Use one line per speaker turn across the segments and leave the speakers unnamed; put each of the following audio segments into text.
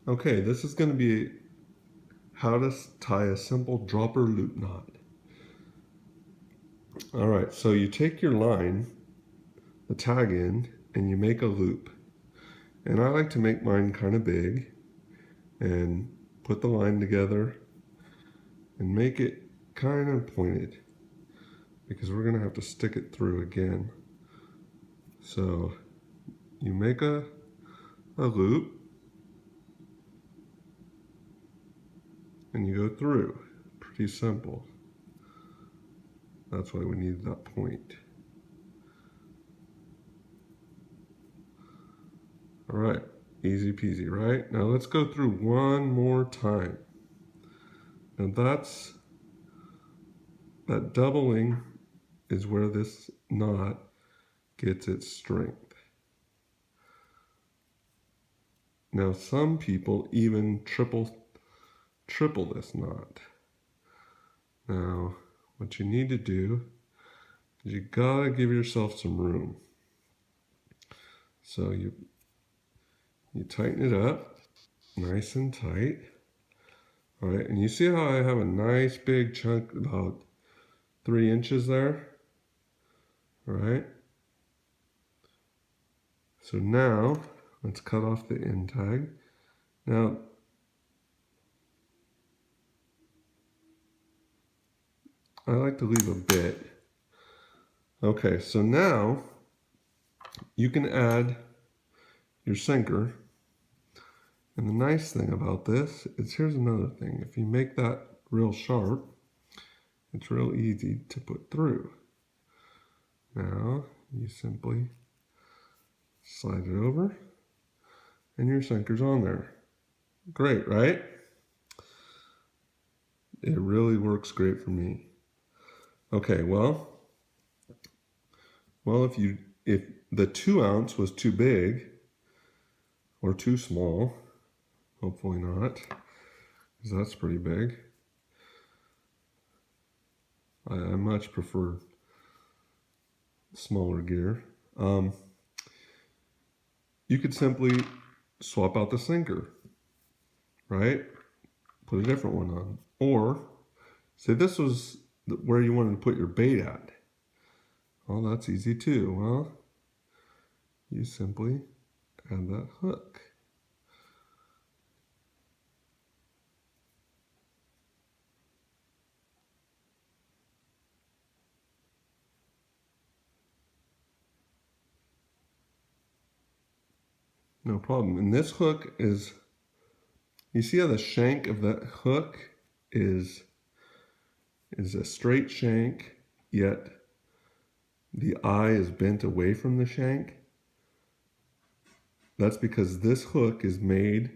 Okay, this is going to be how to tie a simple dropper loop knot. All right, so you take your line, the tag end, and you make a loop. And I like to make mine kind of big and put the line together and make it kind of pointed because we're going to have to stick it through again. So you make a loop and you go through. Pretty simple. That's why we need that point. All right, easy peasy, right? Now let's go through one more time. And that doubling is where this knot gets its strength. Now some people even triple this knot. Now what you need to do is you gotta give yourself some room. So you tighten it up nice and tight. All right, and you see how I have a nice big chunk, about 3 inches there? All right. So now let's cut off the end tag. Now I like to leave a bit. Okay, so now you can add your sinker. And the nice thing about this is, here's another thing. If you make that real sharp, it's real easy to put through. Now you simply slide it over and your sinker's on there. Great, right? It really works great for me. Okay, well, if the 2 ounce was too big or too small, hopefully not, because that's pretty big. I much prefer smaller gear. You could simply swap out the sinker, right? Put a different one on. Or say this was where you wanted to put your bait at. Well, that's easy too. Well, you simply add that hook. No problem. And this hook is, you see how the shank of that hook is a straight shank, yet the eye is bent away from the shank? That's because this hook is made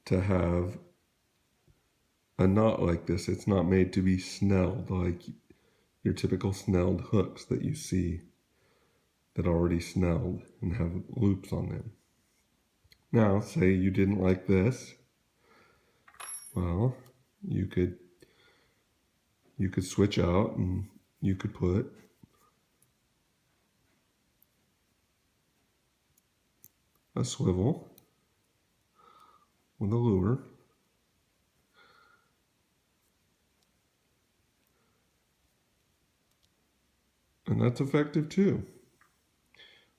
to have a knot like this. It's not made to be snelled like your typical snelled hooks that you see that are already snelled and have loops on them. Now, say you didn't like this. Well, you could switch out and you could put a swivel with a lure. And that's effective too.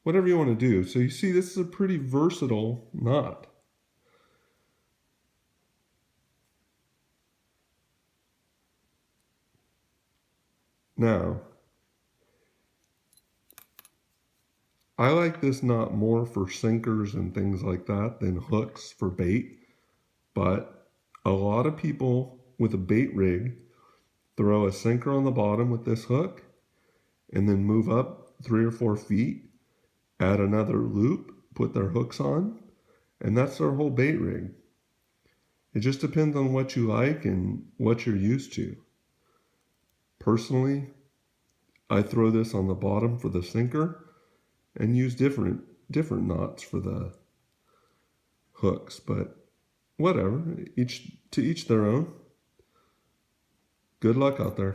Whatever you want to do. So you see, this is a pretty versatile knot. Now, I like this knot more for sinkers and things like that than hooks for bait. But a lot of people with a bait rig throw a sinker on the bottom with this hook and then move up 3 or 4 feet, add another loop, put their hooks on, and that's their whole bait rig. It just depends on what you like and what you're used to. Personally, I throw this on the bottom for the sinker and use different knots for the hooks, but whatever, to each their own. Good luck out there.